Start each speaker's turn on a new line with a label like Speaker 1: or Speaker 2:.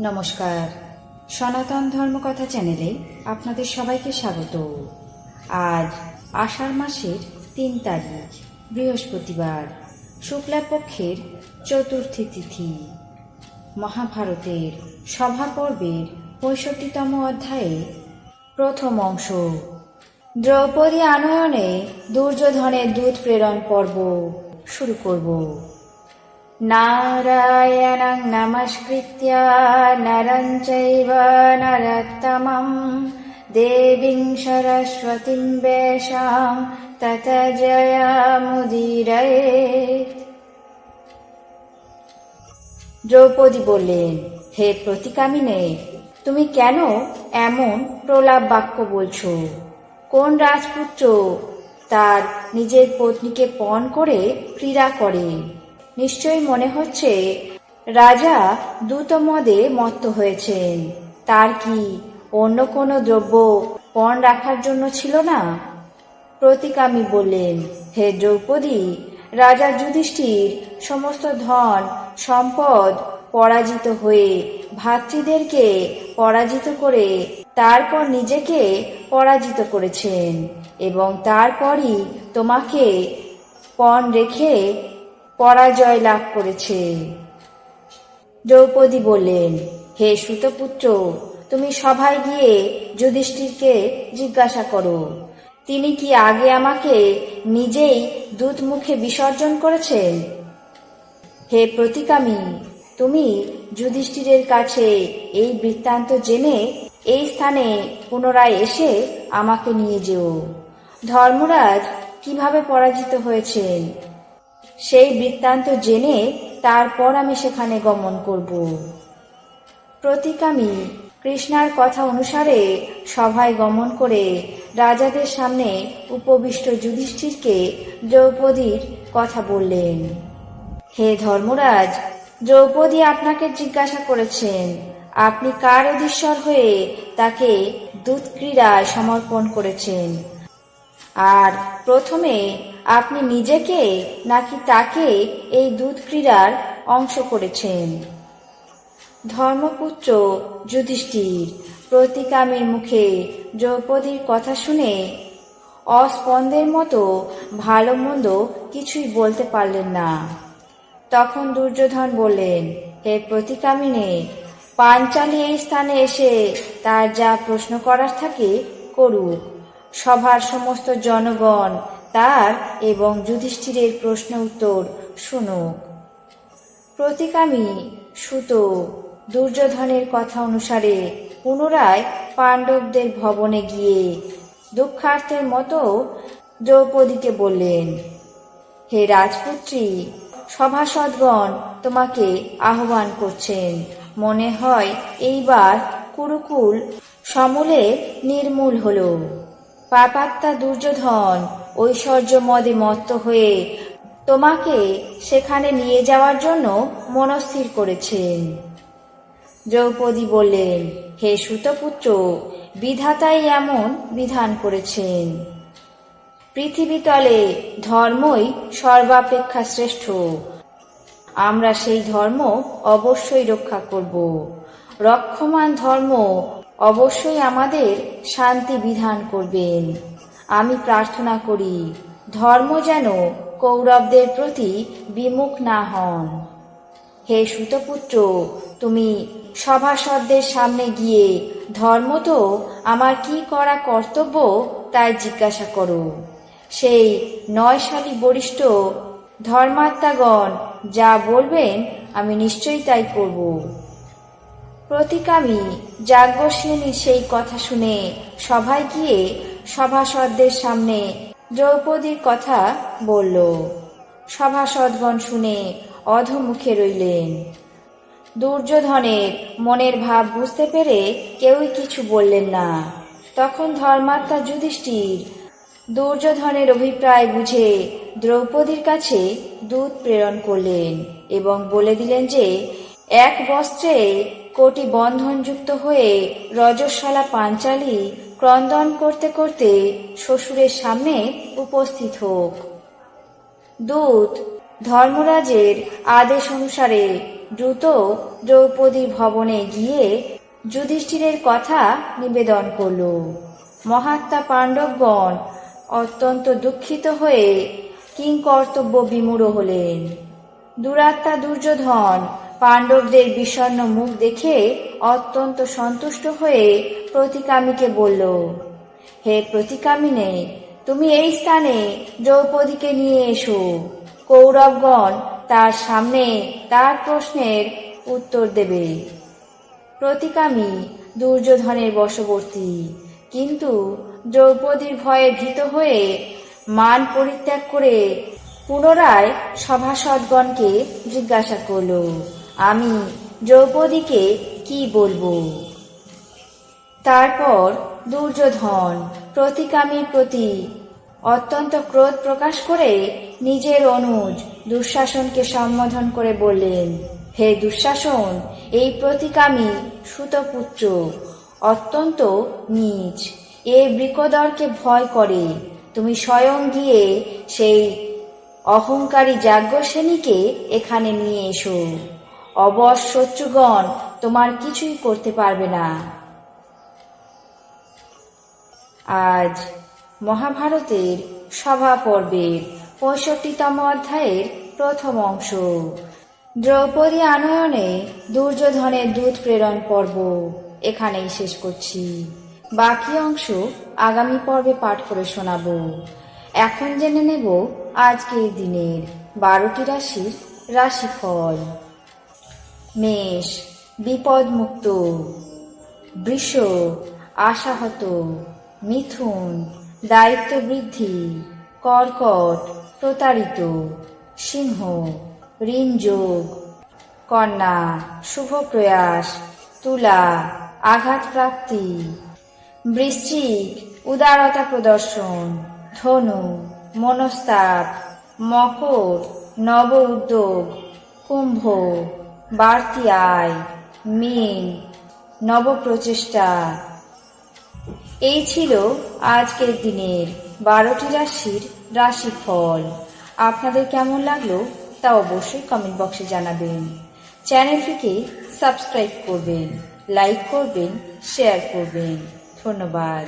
Speaker 1: নমস্কার, সনাতন ধর্মকথা চ্যানেলে আপনাদের সবাইকে স্বাগত। আজ আষাঢ় মাসের ৩ তারিখ বৃহস্পতিবার, শুক্লাপক্ষের চতুর্থী তিথি। মহাভারতের সভা পর্বের ৬৫তম অধ্যায়ে প্রথম অংশ। দ্রৌপদী আনয়নে দুর্যোধনের দূত প্রেরণ পর্ব শুরু করব। নারায়ণং নমস্কৃত্য নরং চৈব নরোত্তমং দেবীং সরস্বতীং ব্যাসাং ততো জয়মুদীরয়েৎ। দ্রৌপদী বললেন, হে প্রতিকামিনে, তুমি কেন এমন প্রলাপ বাক্য বলছো? কোন রাজপুত্র তার নিজের পত্নীকে পণ করে ক্রীড়া করে? নিশ্চয়ই মনে হচ্ছে রাজা দ্যুতমদে মত্ত হয়েছেন। তার কি অন্য কোনো দ্রব্য পণ রাখার জন্য ছিল না? প্রতিকামী বললেন, হে দ্রৌপদী, রাজা যুধিষ্ঠির সমস্ত ধন সম্পদ পরাজিত হয়ে ভ্রাতৃদেরকে পরাজিত করে তারপর নিজেকে পরাজিত করেছেন এবং তারপরই তোমাকে পণ রেখে পরাজয় লাভ করেছে। দ্রৌপদী বললেন, হে সুতপুত্র, তুমি সভায় গিয়ে যুধিষ্ঠিরকে জিজ্ঞাসা করো, তিনি কি আগে আমাকে নিজেই দূত মুখে বিসর্জন করেছেন? হে প্রতিকামী, তুমি যুধিষ্ঠিরের কাছে এই বৃত্তান্ত জেনে এই স্থানে পুনরায় এসে আমাকে নিয়ে যেও। ধর্মরাজ কিভাবে পরাজিত হয়েছেন সেই বৃত্তান্ত জেনে তারপর আমি সেখানে গমন করব। প্রতিকামী কৃষ্ণার কথা অনুসারে সভায় গমন করে রাজাদের সামনে উপবিষ্ট যুধিষ্ঠিরকে দ্রৌপদীর কথা বললেন। হে ধর্মরাজ, দ্রৌপদী আপনাকে জিজ্ঞাসা করেছেন, আপনি কার অধীশ্বর হয়ে তাকে দূত ক্রীড়ায় সমর্পণ করেছেন, আর প্রথমে আপনি নিজেকে নাকি তাকে এই দূত ক্রীড়ার অংশ করেছেন? ধর্মপুত্র যুধিষ্ঠির প্রতিকামীর মুখে দ্রৌপদীর কথা শুনে অস্পন্দের মতো ভালো মন্দ কিছুই বলতে পারলেন না। তখন দুর্যোধন বললেন, হে প্রতিকামিনে, পাঞ্চালী এই স্থানে এসে তার যা প্রশ্ন করার থাকে করুক। সভার সমস্ত জনগণ তার এবং যুধিষ্ঠিরের প্রশ্ন উত্তর শুনুক। প্রতিকামী সুত দুর্যোধনের কথা অনুসারে পুনরায় পাণ্ডবদের ভবনে গিয়ে দুঃখার্থের মতো দ্রৌপদীকে বললেন, হে রাজপুত্রী, সভাসদগণ তোমাকে আহ্বান করছেন। মনে হয় এইবার কুরুকুল সমূলে নির্মূল হল। পাপাত্মা দুর্যোধন ঐশ্বর্য মদে মত্ত হয়ে তোমাকে সেখানে নিয়ে যাওয়ার জন্য মনস্থির করেছেন। দ্রৌপদী বললেন, হে সুতপুত্র, বিধাতাই এমন বিধান করেছেন। পৃথিবীতলে ধর্মই সর্বাপেক্ষা শ্রেষ্ঠ। আমরা সেই ধর্ম অবশ্যই রক্ষা করব। রক্ষমান ধর্ম অবশ্যই আমাদের শান্তি বিধান করবেন। আমি প্রার্থনা করি ধর্ম যেন কৌরবদের প্রতি বিমুখ না হন। হে সুতপুত্র, তুমি সভাসদদের সামনে গিয়ে ধর্ম তো আমার কি করা কর্তব্য তাই জিজ্ঞাসা করো। সেই 9 শালী বরিষ্ঠ ধর্মাত্মাগণ যা বলবেন আমি নিশ্চয়ই তাই করব। প্রতিকামী যাজ্ঞসেনী সেই কথা শুনে সভায় গিয়ে সভাসদদের সামনে দ্রৌপদীর কথা বলল। সভাসদগণ শুনে অধোমুখে রইলেন। দুর্যোধনের মনের ভাব বুঝতে পেরে কেউই কিছু বললেন না। তখন ধর্মাত্মা যুধিষ্ঠির দুর্যোধনের অভিপ্রায় বুঝে দ্রৌপদীর কাছে দূত প্রেরণ করলেন এবং বলে দিলেন যে এক বস্ত্রে কোটি বন্ধনযুক্ত হয়ে রজস্বলা পাঞ্চালী ক্রন্দন করতে করতে শ্বশুরের সামনে উপস্থিত হোক। দূত ধর্মরাজের আদেশ অনুসারে দ্রুত দ্রৌপদীর ভবনে গিয়ে যুধিষ্ঠিরের কথা নিবেদন করল। মহাত্মা পাণ্ডবগণ অত্যন্ত দুঃখিত হয়ে কিংকর্তব্য বিমূঢ় হলেন। দুরাত্মা দুর্যোধন পাণ্ডবদের বিষণ্ণ মুখ দেখে অত্যন্ত সন্তুষ্ট হয়ে প্রতিকামীকে বলল, হে প্রতিকামিনে, তুমি এই স্থানে দ্রৌপদীকে নিয়ে এসো। কৌরবগণ তার সামনে তার প্রশ্নের উত্তর দেবে। প্রতিকামী দুর্যোধনের বশবর্তী, কিন্তু দ্রৌপদীর ভয়ে ভীত হয়ে মান পরিত্যাগ করে পুনরায় সভাসদগণকে জিজ্ঞাসা করল, আমি দ্রৌপদীকে কি বলবো? তারপর দুর্যোধন প্রতিকামীর প্রতি অত্যন্ত ক্রোধ প্রকাশ করে নিজের অনুজ দুঃশাসনকে সম্বোধন করে বললেন, হে দুঃশাসন, এই প্রতিকামী সুতপুত্র অত্যন্ত নীচ, এ বৃকোদরকে ভয় করে। তুমি স্বয়ং গিয়ে সেই অহংকারী যাজ্ঞসেনীকে এখানে নিয়ে এসো। অবশ শত্রুগণ তোমার কিছুই করতে পারবে না। আজ মহাভারতের সভা পর্বের ৬৫তম অধ্যায়ের প্রথম অংশ, দ্রৌপদী আনয়নে দুর্যোধনের দূত প্রেরণ পর্ব এখানেই শেষ করছি। বাকি অংশ আগামী পর্বে পাঠ করে শোনাব। এখন জেনে নেব আজকের দিনের 12টি রাশির রাশিফল। মেষ বিপদমুক্ত, বৃষ আশাহত, মিথুন দায়িত্ব বৃদ্ধি, কর্কট প্রতারিত, সিংহ ঋণ যোগ, কন্যা শুভ প্রয়াস, তুলা আঘাত প্রাপ্তি, বৃশ্চিক উদারতা প্রদর্শন, ধনু মনস্তাপ, মকর নব উদ্যোগ, কুম্ভ বাড়তি আয়, মীন নব প্রচেষ্টা। এই ছিল আজকের দিনের 12টি রাশির রাশিফল। আপনাদের কেমন লাগলো তা অবশ্যই কমেন্ট বক্সে জানাবেন। চ্যানেলটিকে সাবস্ক্রাইব করবেন, লাইক করবেন, শেয়ার করবেন। ধন্যবাদ।